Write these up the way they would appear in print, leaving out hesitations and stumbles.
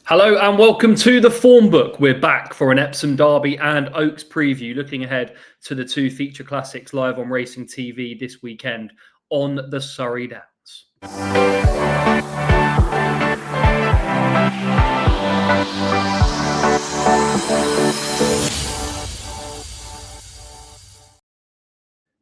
Hello and welcome to the Formbook. We're back for an Epsom Derby and Oaks preview, looking ahead to the two feature classics live on Racing TV this weekend on the Surrey Downs.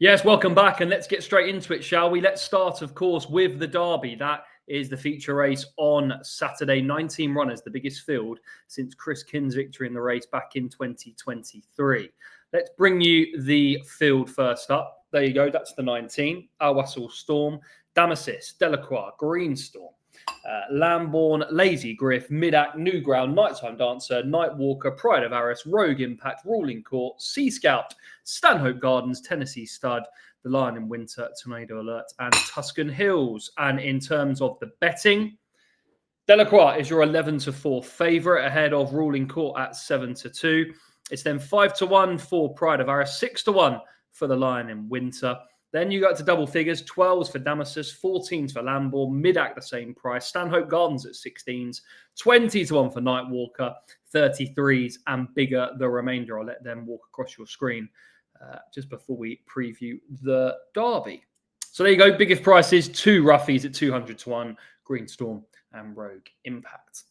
Yes, welcome back, and let's get straight into it, shall we? Let's start, of course, with the Derby. That is the feature race on Saturday. 19 runners, the biggest field since Chris Kinn's victory in the race back in 2023. Let's bring you the field first up. There you go, that's the 19. Alwassel Storm, Damasis, Delacroix, Greenstorm, Lambourne, Lazy Griff, Midac, New Ground, Nighttime Dancer, Nightwalker, Pride of Arras, Rogue Impact, Ruling Court, Sea Scout, Stanhope Gardens, Tennessee Stud, The Lion in Winter, Tornado Alert, and Tuscan Hills. And in terms of the betting, Delacroix is your 11-4 favourite ahead of Ruling Court at 7-2. It's then 5-1 for Pride of Arras, 6-1 for The Lion in Winter. Then you got to double figures, 12s for Damasis, 14s for Lambourne, Midac the same price, Stanhope Gardens at 16s, 20-1 for Nightwalker, 33s and bigger the remainder. I'll let them walk across your screen just before we preview the Derby. So there you go, biggest prices, two roughies at 200-1, Greenstorm and Rogue Impact.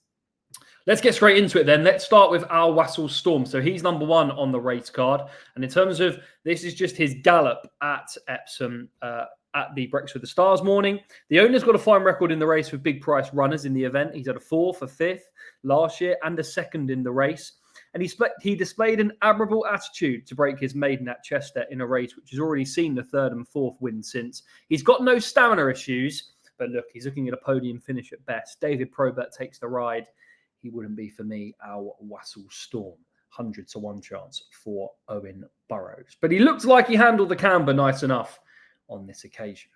Let's get straight into it then. Let's start with Alwassel Storm. So he's number one on the race card. And in terms of, this is just his gallop at Epsom at the Breakfast with the Stars morning. The owner's got a fine record in the race with big price runners in the event. He's had a 4th, a 5th last year and a 2nd in the race. And he displayed an admirable attitude to break his maiden at Chester in a race which has already seen the 3rd and 4th wins since. He's got no stamina issues, but look, he's looking at a podium finish at best. David Probert takes the ride. He wouldn't be for me, Alwassel Storm. 100-1 chance for Owen Burrows. But he looked like he handled the camber nice enough on this occasion.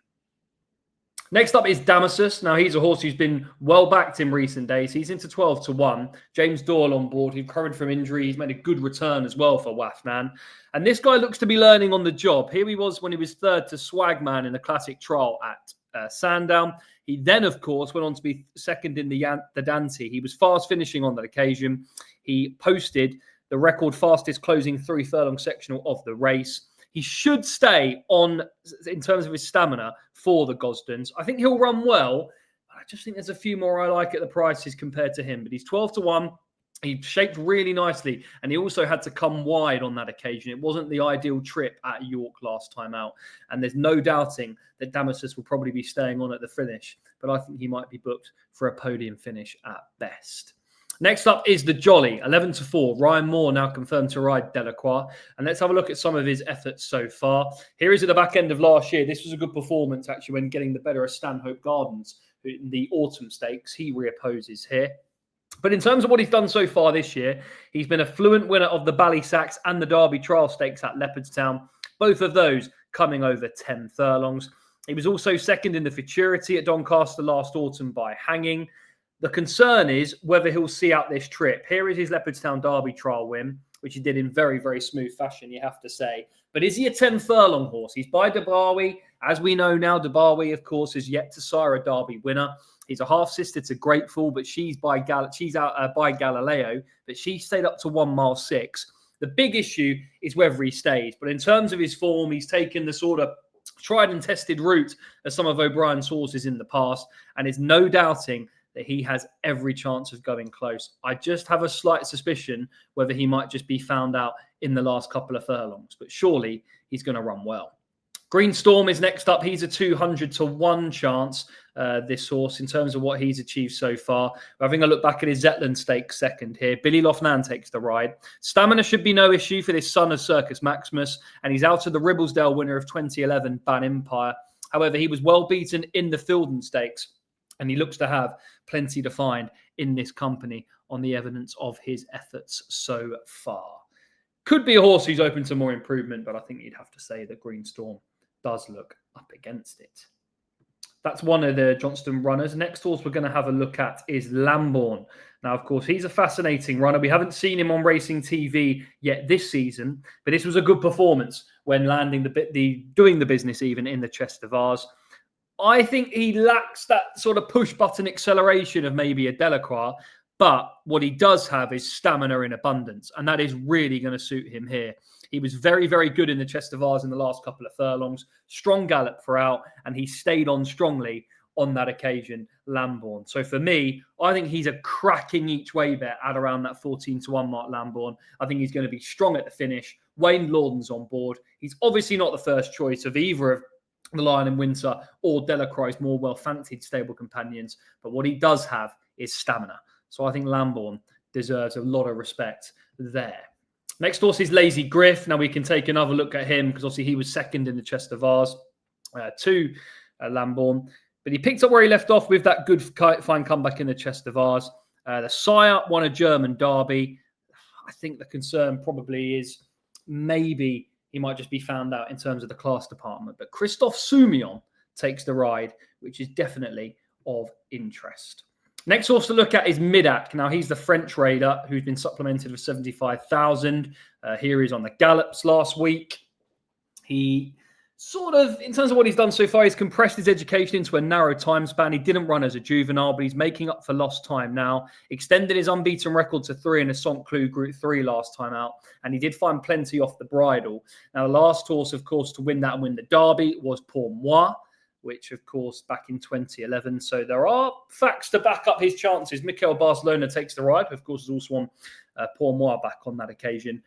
Next up is Damasis. Now, he's a horse who's been well backed in recent days. He's into 12-1. James Doyle on board. He's recovered from injury. He's made a good return as well for Wafnan. And this guy looks to be learning on the job. Here he was when he was 3rd to Swagman in the classic trial at Sandown. He then, of course, went on to be 2nd in the Dante. He was fast finishing on that occasion. He posted the record fastest closing 3 furlong sectional of the race. He should stay on, in terms of his stamina, for the Gosdens. I think he'll run well. I just think there's a few more I like at the prices compared to him. But he's 12-1. He shaped really nicely. And he also had to come wide on that occasion. It wasn't the ideal trip at York last time out. And there's no doubting that Damasis will probably be staying on at the finish. But I think he might be booked for a podium finish at best. Next up is the Jolly, 11-4. Ryan Moore now confirmed to ride Delacroix. And let's have a look at some of his efforts so far. Here is at the back end of last year. This was a good performance, actually, when getting the better of Stanhope Gardens in the autumn stakes. He reopposes here. But in terms of what he's done so far this year, he's been a fluent winner of the Ballysacks and the Derby Trial Stakes at Leopardstown. Both of those coming over 10 furlongs. He was also 2nd in the Futurity at Doncaster last autumn by hanging. The concern is whether he'll see out this trip. Here is his Leopardstown Derby trial win, which he did in very, very smooth fashion, you have to say. But is he a 10 furlong horse? He's by Dubawi. As we know now, Dubawi, of course, is yet to sire a Derby winner. He's a half-sister to Grateful, but she's out by Galileo, but she stayed up to 1 mile 6. The big issue is whether he stays. But in terms of his form, he's taken the sort of tried and tested route of some of O'Brien's horses in the past, and is no doubting that he has every chance of going close. I just have a slight suspicion whether he might just be found out in the last couple of furlongs, but surely he's going to run well. Greenstorm is next up. He's a 200-1 chance, this horse, in terms of what he's achieved so far. We're having a look back at his Zetland Stakes 2nd here. Billy Loughnan takes the ride. Stamina should be no issue for this son of Circus Maximus, and he's out of the Ribblesdale winner of 2011, Ban Empire. However, he was well beaten in the Filden Stakes, and he looks to have plenty to find in this company on the evidence of his efforts so far. Could be a horse who's open to more improvement, but I think you'd have to say that Greenstorm does look up against it. That's one of the Johnston runners. Next horse we're going to have a look at is Lambourne. Now, of course, he's a fascinating runner. We haven't seen him on Racing TV yet this season, but this was a good performance when landing doing the business even in the Chester Vase. I think he lacks that sort of push-button acceleration of maybe a Delacroix, But what he does have is stamina in abundance, and that is really going to suit him here. He was very, very good in the Chest of Arras in the last couple of furlongs. Strong gallop throughout, and he stayed on strongly on that occasion, Lambourne. So for me, I think he's a cracking each way bet at around that 14-1 mark, Lambourne. I think he's going to be strong at the finish. Wayne Lawden's on board. He's obviously not the first choice of either of the Lion and Winter or Delacroix's more well-fancied stable companions. But what he does have is stamina. So I think Lambourne deserves a lot of respect there. Next horse is Lazy Griff. Now we can take another look at him because obviously he was second in the Chest of Arras to Lambourne. But he picked up where he left off with that good, fine comeback in the Chest of Arras. The sire won a German Derby. I think the concern probably is maybe he might just be found out in terms of the class department. But Christophe Soumillon takes the ride, which is definitely of interest. Next horse to look at is Midak. Now, he's the French raider who's been supplemented with 75,000. Here he's on the gallops last week. He sort of, in terms of what he's done so far, he's compressed his education into a narrow time span. He didn't run as a juvenile, but he's making up for lost time now. Extended his unbeaten record to 3 in a Saint-Cloud Group 3 last time out, and he did find plenty off the bridle. Now, the last horse, of course, to win that and win the Derby was Pour Moi, which, of course, back in 2011. So there are facts to back up his chances. Mikel Barcelona takes the ride. Of course, there's also won Pour Moi back on that occasion.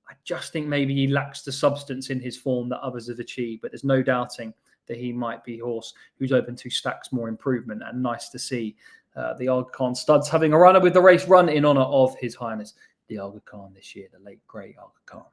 I just think maybe he lacks the substance in his form that others have achieved, but there's no doubting that he might be a horse who's open to stacks more improvement. And nice to see the Aga Khan studs having a runner with the race run in honour of His Highness the Aga Khan this year, the late great Aga Khan.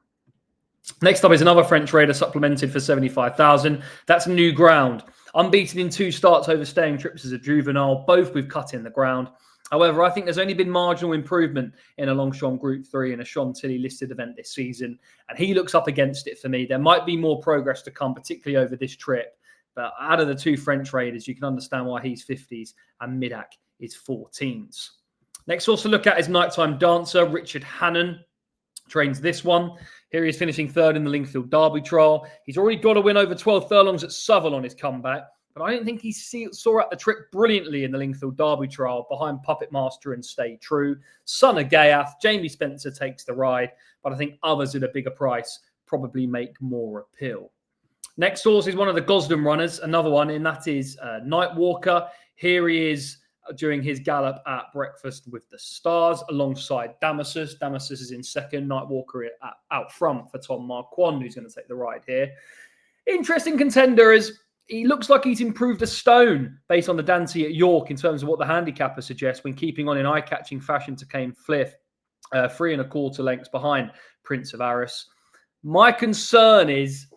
Next up is another French raider supplemented for 75,000. That's New Ground. Unbeaten in 2 starts over staying trips as a juvenile, both with cut in the ground. However, I think there's only been marginal improvement in a Longchamp Group 3 and a Chantilly listed event this season, and he looks up against it for me. There might be more progress to come, particularly over this trip, but out of the 2 French raiders, you can understand why he's 50s and Midak is 14s. Next horse to look at is Nighttime Dancer. Richard Hannon trains this one. Here he is finishing 3rd in the Lingfield Derby trial. He's already got a win over 12 furlongs at Southwell on his comeback, but I don't think he saw out the trip brilliantly in the Lingfield Derby trial behind Puppet Master and Stay True. Son of Gayath, Jamie Spencer takes the ride, but I think others at a bigger price probably make more appeal. Next horse is one of the Gosden runners, another one, and that is Nightwalker. Here he is during his gallop at Breakfast with the Stars alongside Damasus. Damasus is in second, Nightwalker out front for Tom Marquand, who's going to take the ride here. Interesting contender is he looks like he's improved a stone based on the Dante at York in terms of what the handicapper suggests when keeping on in eye-catching fashion to Cane Fliff, 3 1/4 lengths behind Prince of Arras. My concern is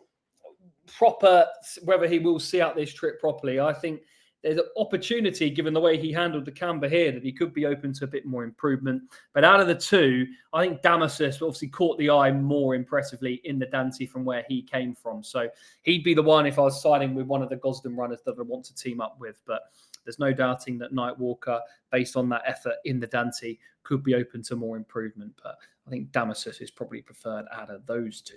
whether he will see out this trip properly. I think there's an opportunity, given the way he handled the camber here, that he could be open to a bit more improvement. But out of the 2, I think Damasus obviously caught the eye more impressively in the Dante from where he came from. So he'd be the one if I was siding with one of the Gosden runners that I want to team up with. But there's no doubting that Nightwalker, based on that effort in the Dante, could be open to more improvement. But I think Damasus is probably preferred out of those 2.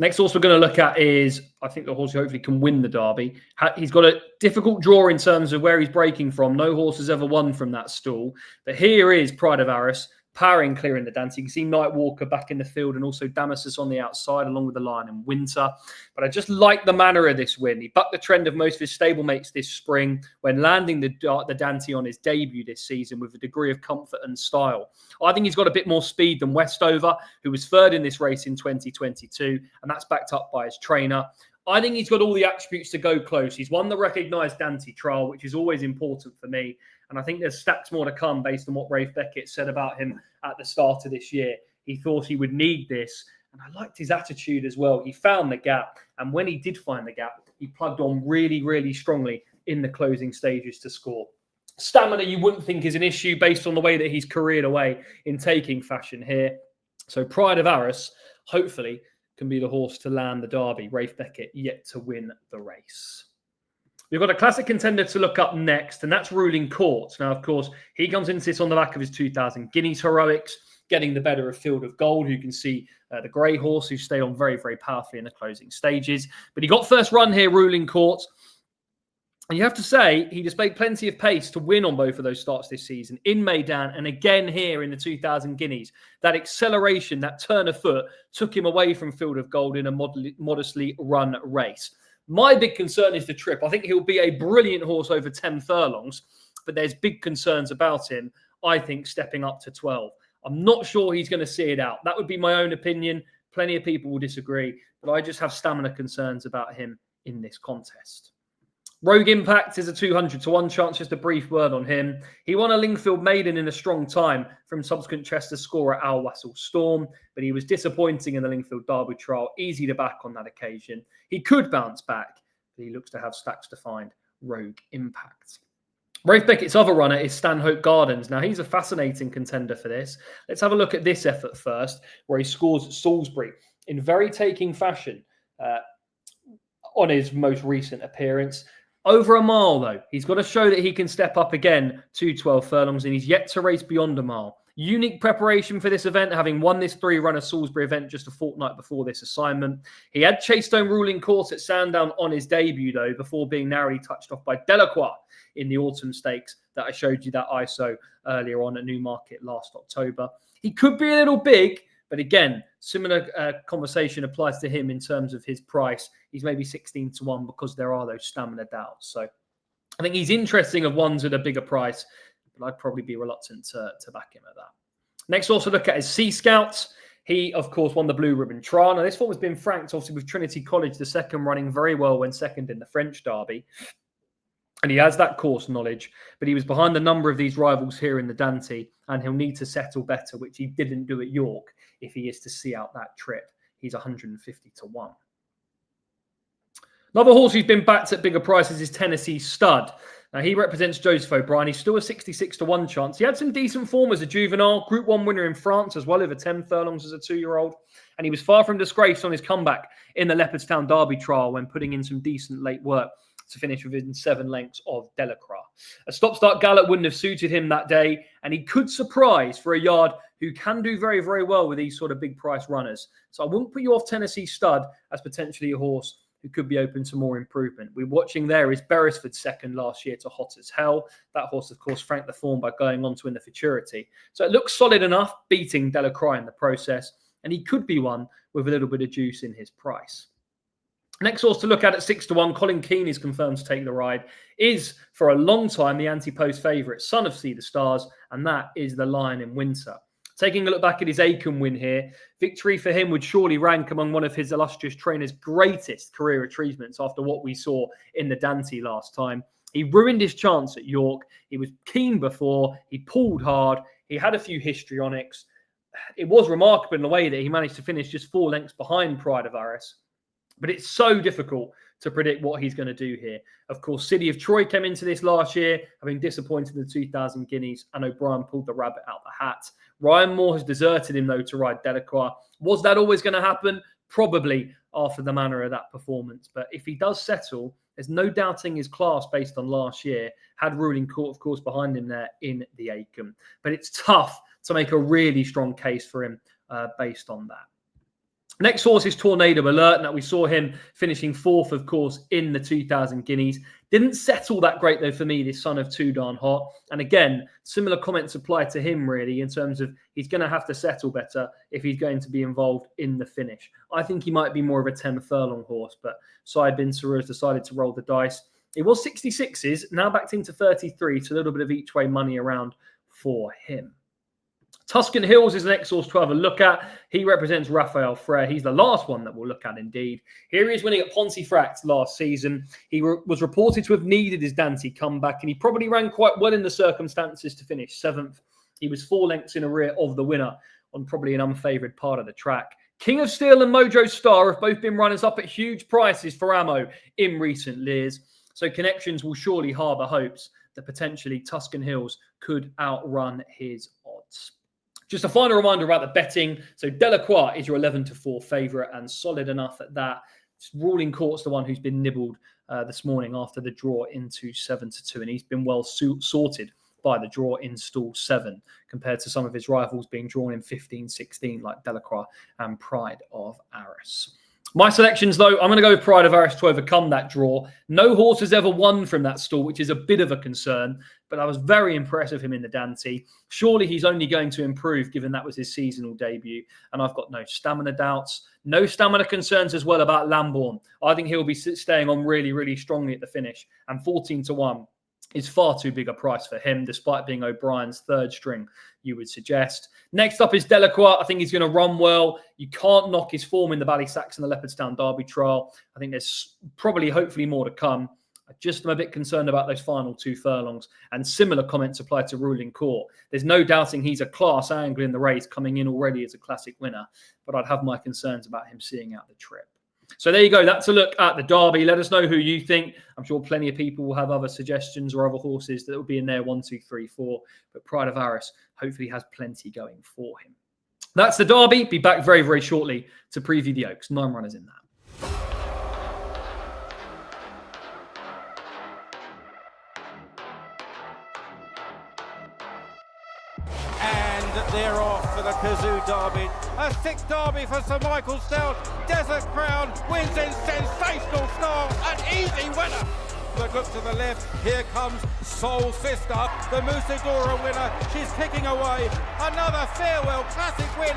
Next horse we're going to look at is, I think, the horse who hopefully can win the Derby. He's got a difficult draw in terms of where he's breaking from. No horse has ever won from that stall. But here is Pride of Arras, powering clear in the dance. You can see Nightwalker back in the field and also Damasus on the outside along with the Lion and Winter. But I just like the manner of this win. He bucked the trend of most of his stablemates this spring when landing the Dante on his debut this season with a degree of comfort and style. I think he's got a bit more speed than Westover, who was 3rd in this race in 2022, and that's backed up by his trainer. I think he's got all the attributes to go close. He's won the recognised Dante trial, which is always important for me. And I think there's stacks more to come based on what Rafe Beckett said about him at the start of this year. He thought he would need this. And I liked his attitude as well. He found the gap. And when he did find the gap, he plugged on really, really strongly in the closing stages to score. Stamina, you wouldn't think is an issue based on the way that he's careered away in taking fashion here. So Pride of Arras, hopefully, can be the horse to land the Derby. Rafe Beckett yet to win the race. We've got a classic contender to look up next, and that's Ruling Court. Now, of course, he comes into this on the back of his 2000 Guineas heroics, getting the better of Field of Gold. You can see the grey horse who stayed on very, very powerfully in the closing stages. But he got first run here, Ruling Court. And you have to say, he displayed plenty of pace to win on both of those starts this season, in Meydan and again here in the 2000 Guineas. That acceleration, that turn of foot, took him away from Field of Gold in a modestly run race. My big concern is the trip. I think he'll be a brilliant horse over 10 furlongs, but there's big concerns about him, I think, stepping up to 12. I'm not sure he's going to see it out. That would be my own opinion. Plenty of people will disagree, but I just have stamina concerns about him in this contest. Rogue Impact is a 200-1 chance. Just a brief word on him. He won a Lingfield Maiden in a strong time from subsequent Chester scorer Al Wassel Storm, but he was disappointing in the Lingfield Derby trial. Easy to back on that occasion. He could bounce back, but he looks to have stacks to find. Rogue Impact. Rafe Beckett's other runner is Stanhope Gardens. Now, he's a fascinating contender for this. Let's have a look at this effort first, where he scores at Salisbury in very taking fashion on his most recent appearance. Over a mile, though. He's got to show that he can step up again to 12 furlongs, and he's yet to race beyond a mile. Unique preparation for this event, having won this three-runner Salisbury event just a fortnight before this assignment. He had Chasestone ruling course at Sandown on his debut, though, before being narrowly touched off by Delacroix in the Autumn Stakes that I showed you that ISO earlier on at Newmarket last October. He could be a little big, but again, similar conversation applies to him in terms of his price. He's maybe 16-1 because there are those stamina doubts. So I think he's interesting of ones at a bigger price, but I'd probably be reluctant to back him at that. Next, also look at his Sea Scouts. He, of course, won the Blue Ribbon Trial. Now, this form has been franked, obviously, with Trinity College, the second, running very well when second in the French Derby. And he has that course knowledge, but he was behind a number of these rivals here in the Dante, and he'll need to settle better, which he didn't do at York if he is to see out that trip. He's 150-1. Another horse who's been backed at bigger prices is Tennessee Stud. Now, he represents Joseph O'Brien. He's still a 66-1 chance. He had some decent form as a juvenile, Group 1 winner in France as well, over 10 furlongs as a 2-year-old. And he was far from disgraced on his comeback in the Leopardstown Derby trial when putting in some decent late work to finish within 7 lengths of Delacroix. A stop-start gallop wouldn't have suited him that day, and he could surprise for a yard who can do very, very well with these sort of big price runners. So I wouldn't put you off Tennessee Stud as potentially a horse who could be open to more improvement. We're watching there is Beresford's second last year to Hot as Hell. That horse, of course, franked the form by going on to win the Futurity. So it looks solid enough, beating Delacroix in the process, and he could be one with a little bit of juice in his price. Next horse to look at 6-1, Colin Keane is confirmed to take the ride, is for a long time the anti-post favourite, son of Sea the Stars, and that is the Lion in Winter. Taking a look back at his Aiken win here, victory for him would surely rank among one of his illustrious trainer's greatest career achievements after what we saw in the Dante last time. He ruined his chance at York. He was keen before. He pulled hard. He had a few histrionics. It was remarkable in the way that he managed to finish just 4 lengths behind Pride of Arras. But it's so difficult to predict what he's going to do here. Of course, City of Troy came into this last year, having disappointed in the 2000 Guineas, and O'Brien pulled the rabbit out the hat. Ryan Moore has deserted him, though, to ride Delacroix. Was that always going to happen? Probably after the manner of that performance. But if he does settle, there's no doubting his class based on last year. Had ruling court, of course, behind him there in the Aiken. But it's tough to make a really strong case for him based on that. Next horse is Tornado Alert. Now, we saw him finishing 4th, of course, in the 2000 Guineas. Didn't settle that great, though, for me, this son of Too Darn Hot. And again, similar comments apply to him, really, in terms of he's going to have to settle better if he's going to be involved in the finish. I think he might be more of a 10 furlong horse, but Saïd bin Sarur has decided to roll the dice. It was 66s, now backed into 33, so a little bit of each way money around for him. Tuscan Hills is the next horse to have a look at. He represents Raphael Frere. He's the last one that we'll look at, indeed. Here he is winning at Pontefract last season. He was reported to have needed his Dante comeback, and he probably ran quite well in the circumstances to finish 7th. He was 4 lengths in arrear of the winner on probably an unfavoured part of the track. King of Steel and Mojo Star have both been runners up at huge prices for ammo in recent years. So Connections will surely harbour hopes that potentially Tuscan Hills could outrun his odds. Just a final reminder about the betting. So Delacroix is your 11-4 favourite and solid enough at that. Ruling Court's the one who's been nibbled this morning after the draw into 7-2, and he's been well sorted by the draw in stall 7 compared to some of his rivals being drawn in 15-16 like Delacroix and Pride of Arras. My selections, though, I'm going to go with Pride of Arras to overcome that draw. No horse has ever won from that stall, which is a bit of a concern, but I was very impressed with him in the Dante. Surely he's only going to improve, given that was his seasonal debut, and I've got no stamina doubts. No stamina concerns as well about Lambourne. I think he'll be staying on really, really strongly at the finish, and 14-1 is far too big a price for him, despite being O'Brien's third string, you would suggest. Next up is Delacroix. I think he's going to run well. You can't knock his form in the Ballysaxon and the Leopardstown Derby trial. I think there's probably, hopefully, more to come. I just am a bit concerned about those final 2 furlongs, and similar comments apply to Ruling Court. There's no doubting he's a class angler in the race, coming in already as a classic winner, but I'd have my concerns about him seeing out the trip. So there you go. That's a look at the Derby. Let us know who you think. I'm sure plenty of people will have other suggestions or other horses that will be in there 1, 2, 3, 4. But Pride of Arras hopefully has plenty going for him. That's the Derby. Be back very, very shortly to preview the Oaks. 9 runners in that. They're off for the Kazoo Derby. A 6th Derby for Sir Michael Stout. Desert Crown wins in sensational style. An easy winner. But look to the left. Here comes Soul Sister, the Musadora winner. She's kicking away. Another farewell classic win.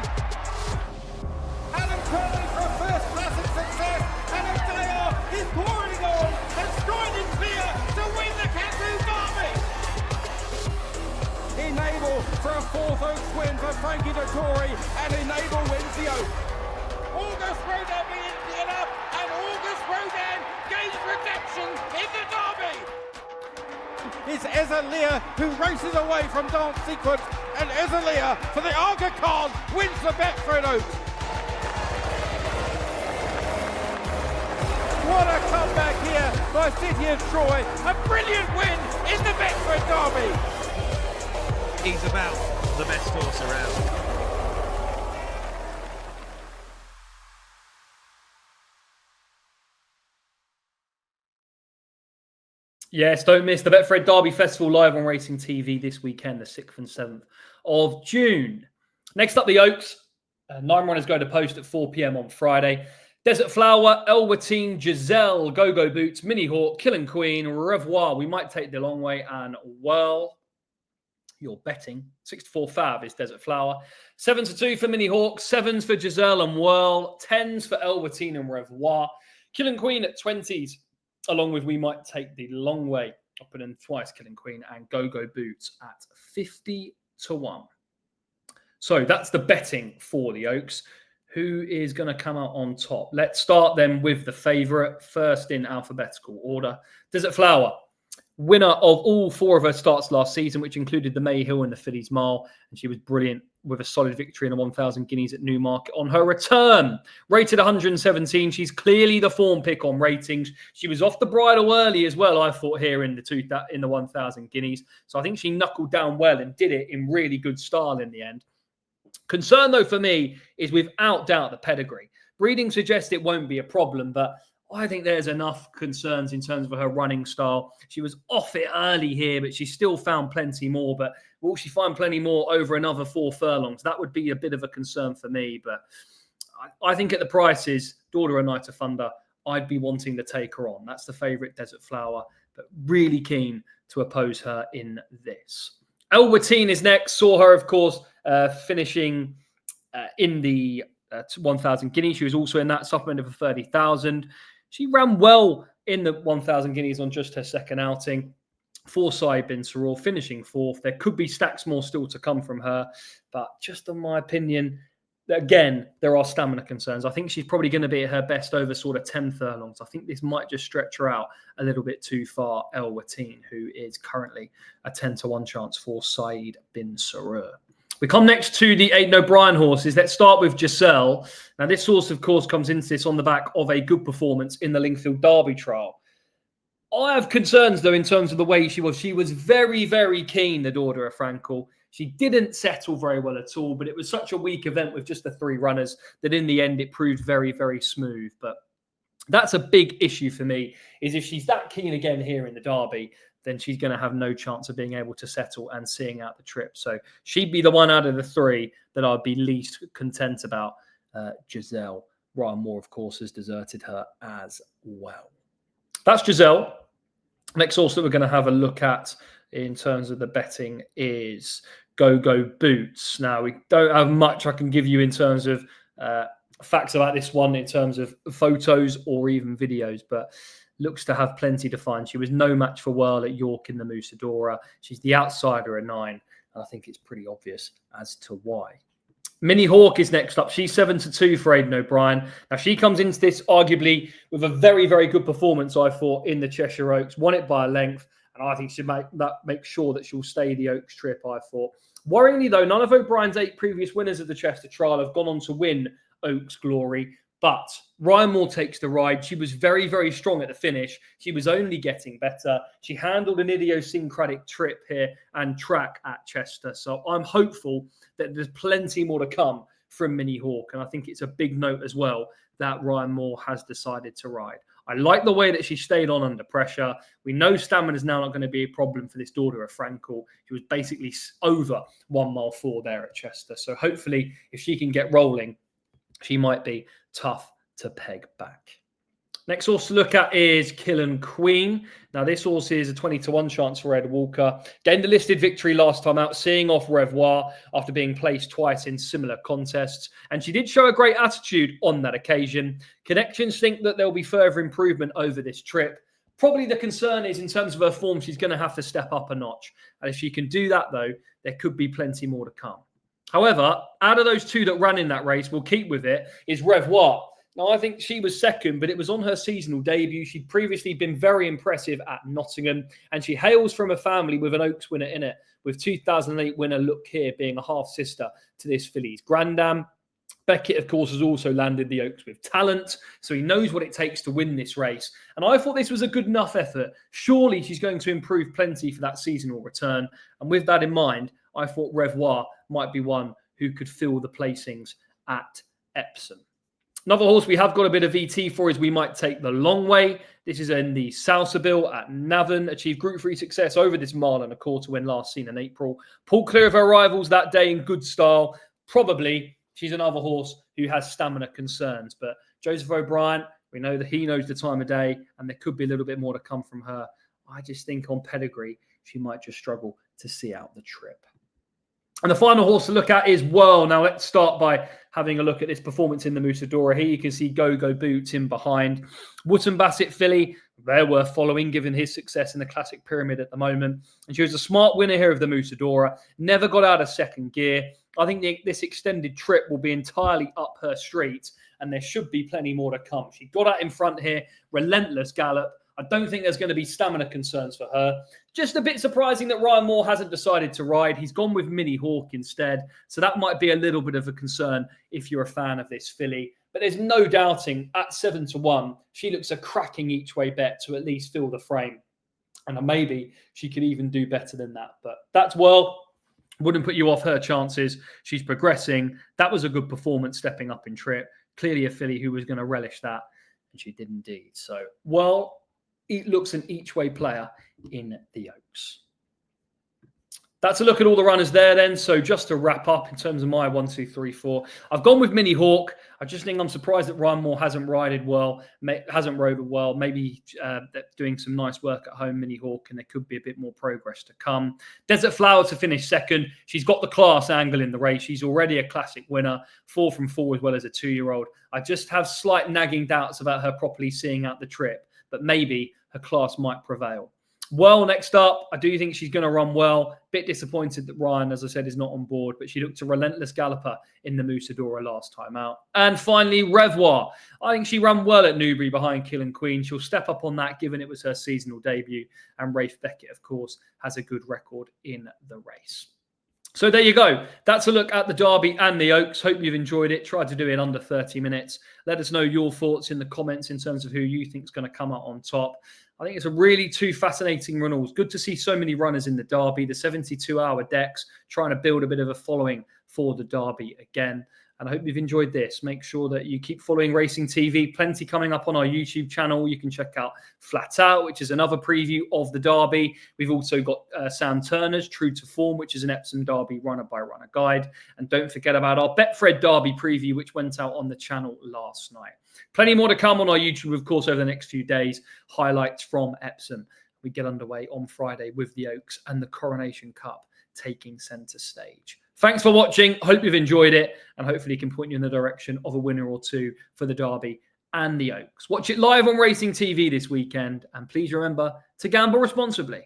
Adam Curley for a first classic success. And Adair is pouring on and striding clear to win the Kazoo Derby. Enable for a 4th Oaks win for Frankie Dettori, and Enable wins the Oak. August Rodin being cleared up, and August Rodin gains redemption in the Derby. It's Ezalier who races away from Dance Sequence, and Ezalier for the Aga Khan wins the Betfred Oaks. What a comeback here by City of Troy. A brilliant win in the Betfred Derby. He's about the best horse around. Yes, don't miss the Betfred Derby Festival live on Racing TV this weekend, the 6th and 7th of June. Next up, the Oaks. 9 runners go to post at 4 p.m. on Friday. Desert Flower, Elwatine, Giselle, Go-Go Boots, Mini Hawk, Killing Queen, Revoir. We might take the long way, and well, you're betting. 6-4 Fab is Desert Flower. 7-2 for Mini Hawk. 7s for Giselle and Whirl. 10s for Elwatine and Revoir. Killing Queen at 20s, along with We Might Take the Long Way. I'll put in twice Killing Queen and Go-Go Boots at 50-1. So that's the betting for the Oaks. Who is going to come out on top? Let's start then with the favourite, first in alphabetical order. Desert Flower. Winner of all 4 of her starts last season, which included the Mayhill and the Fillies Mile. And she was brilliant with a solid victory in the 1,000 guineas at Newmarket on her return. Rated 117. She's clearly the form pick on ratings. She was off the bridle early as well, I thought, here in the 1,000 guineas. So I think she knuckled down well and did it in really good style in the end. Concern, though, for me is without doubt the pedigree. Breeding suggests it won't be a problem, but I think there's enough concerns in terms of her running style. She was off it early here, but she still found plenty more. But will she find plenty more over another 4 furlongs? That would be a bit of a concern for me. But I think at the prices, Daughter of Night of Thunder, I'd be wanting to take her on. That's the favourite, Desert Flower, but really keen to oppose her in this. Elwatine is next. Saw her, of course, finishing in the 1,000 guineas. She was also in that supplement for 30,000. She ran well in the 1,000 guineas on just her second outing. Forsyth bin Saror finishing 4th. There could be stacks more still to come from her, but just in my opinion, again, there are stamina concerns. I think she's probably going to be at her best over sort of 10 furlongs. I think this might just stretch her out a little bit too far. Elwatine, who is currently a 10-1 chance for Saeed bin Sarur. We come next to the Aidan O'Brien horses. Let's start with Giselle. Now, this horse, of course, comes into this on the back of a good performance in the Lingfield Derby trial. I have concerns, though, in terms of the way she was. She was very, very keen, the daughter of Frankel. She didn't settle very well at all, but it was such a weak event with just the 3 runners that in the end it proved very, very smooth. But that's a big issue for me, is if she's that keen again here in the Derby, then she's going to have no chance of being able to settle and seeing out the trip. So she'd be the one out of the 3 that I'd be least content about, Giselle. Ryan Moore, of course, has deserted her as well. That's Giselle. Next horse that we're going to have a look at in terms of the betting is Go Boots. Now, we don't have much I can give you in terms of facts about this one, in terms of photos or even videos, but looks to have plenty to find. She was no match for Whirl at York in the Musadora. She's the outsider at 9, and I think it's pretty obvious as to why. Minnie Hawk is next up. She's 7-2 for Aidan O'Brien. Now, she comes into this arguably with a very, very good performance, I thought, in the Cheshire Oaks. Won it by a length, and I think she'll make sure that she'll stay the Oaks trip, I thought. Worryingly, though, none of O'Brien's 8 previous winners of the Chester Trial have gone on to win Oaks Glory. But Ryan Moore takes the ride. She was very, very strong at the finish. She was only getting better. She handled an idiosyncratic trip here and track at Chester. So I'm hopeful that there's plenty more to come from Minnie Hawk. And I think it's a big note as well that Ryan Moore has decided to ride. I like the way that she stayed on under pressure. We know stamina is now not going to be a problem for this daughter of Frankel. She was basically over 1 mile 4 there at Chester. So hopefully, if she can get rolling, she might be tough to peg back. Next horse to look at is Killen Queen. Now, this horse is a 20-1 chance for Ed Walker. Gained a listed victory last time out, seeing off Revoir after being placed twice in similar contests. And she did show a great attitude on that occasion. Connections think that there'll be further improvement over this trip. Probably the concern is in terms of her form, she's going to have to step up a notch. And if she can do that, though, there could be plenty more to come. However, out of those 2 that ran in that race, we'll keep with it, is Revoir. Now, I think she was second, but it was on her seasonal debut. She'd previously been very impressive at Nottingham, and she hails from a family with an Oaks winner in it, with 2008 winner Look Here being a half-sister to this filly's Grandam. Beckett, of course, has also landed the Oaks with talent, so he knows what it takes to win this race. And I thought this was a good enough effort. Surely she's going to improve plenty for that seasonal return. And with that in mind, I thought Revoir might be one who could fill the placings at Epsom. Another horse we have got a bit of VT for is We Might Take the Long Way. This is in the Salsabil at Navan. Achieved Group 3 success over this mile and a quarter when last seen in April. Pulled clear of her rivals that day in good style. Probably she's another horse who has stamina concerns. But Joseph O'Brien, we know that he knows the time of day and there could be a little bit more to come from her. I just think on pedigree, she might just struggle to see out the trip. And the final horse to look at is Whirl. Now, let's start by having a look at this performance in the Musadora. Here you can see Go Boots in behind. Wootton Bassett filly, they're worth following given his success in the Classic Pyramid at the moment. And she was a smart winner here of the Musadora. Never got out of second gear. I think this extended trip will be entirely up her street, and there should be plenty more to come. She got out in front here, relentless gallop. I don't think there's going to be stamina concerns for her. Just a bit surprising that Ryan Moore hasn't decided to ride. He's gone with Minnie Hawk instead. So that might be a little bit of a concern if you're a fan of this filly. But there's no doubting at 7-1, she looks a cracking each way bet to at least fill the frame. And maybe she could even do better than that. But that's Whirl. Wouldn't put you off her chances. She's progressing. That was a good performance stepping up in trip. Clearly a filly who was going to relish that. And she did indeed. So, Whirl, it looks an each-way player in the Oaks. That's a look at all the runners there then. So just to wrap up in terms of my 1, 2, 3, 4, I've gone with Minnie Hawk. I just think I'm surprised that Ryan Moore hasn't rode well. Maybe they're doing some nice work at home, Minnie Hawk, and there could be a bit more progress to come. Desert Flower to finish second. She's got the class angle in the race. She's already a classic winner, 4 from 4 as well as a 2-year-old. I just have slight nagging doubts about her properly seeing out the trip, but maybe her class might prevail. Well, next up, I do think she's going to run well. Bit disappointed that Ryan, as I said, is not on board, but she looked a relentless galloper in the Musadora last time out. And finally, Revoir. I think she ran well at Newbury behind Killen Queen. She'll step up on that, given it was her seasonal debut. And Rafe Beckett, of course, has a good record in the race. So there you go. That's a look at the Derby and the Oaks. Hope you've enjoyed it. Tried to do it in under 30 minutes. Let us know your thoughts in the comments in terms of who you think is going to come out on top. I think it's a really 2 fascinating runnels. Good to see so many runners in the Derby. The 72-hour decks trying to build a bit of a following for the Derby again. And I hope you've enjoyed this. Make sure that you keep following Racing TV. Plenty coming up on our YouTube channel. You can check out Flat Out, which is another preview of the Derby. We've also got Sam Turner's True to Form, which is an Epsom Derby runner-by-runner guide. And don't forget about our Betfred Derby preview, which went out on the channel last night. Plenty more to come on our YouTube, of course, over the next few days. Highlights from Epsom. We get underway on Friday with the Oaks and the Coronation Cup taking centre stage. Thanks for watching. Hope you've enjoyed it, and hopefully can point you in the direction of a winner or two for the Derby and the Oaks. Watch it live on Racing TV this weekend, and please remember to gamble responsibly.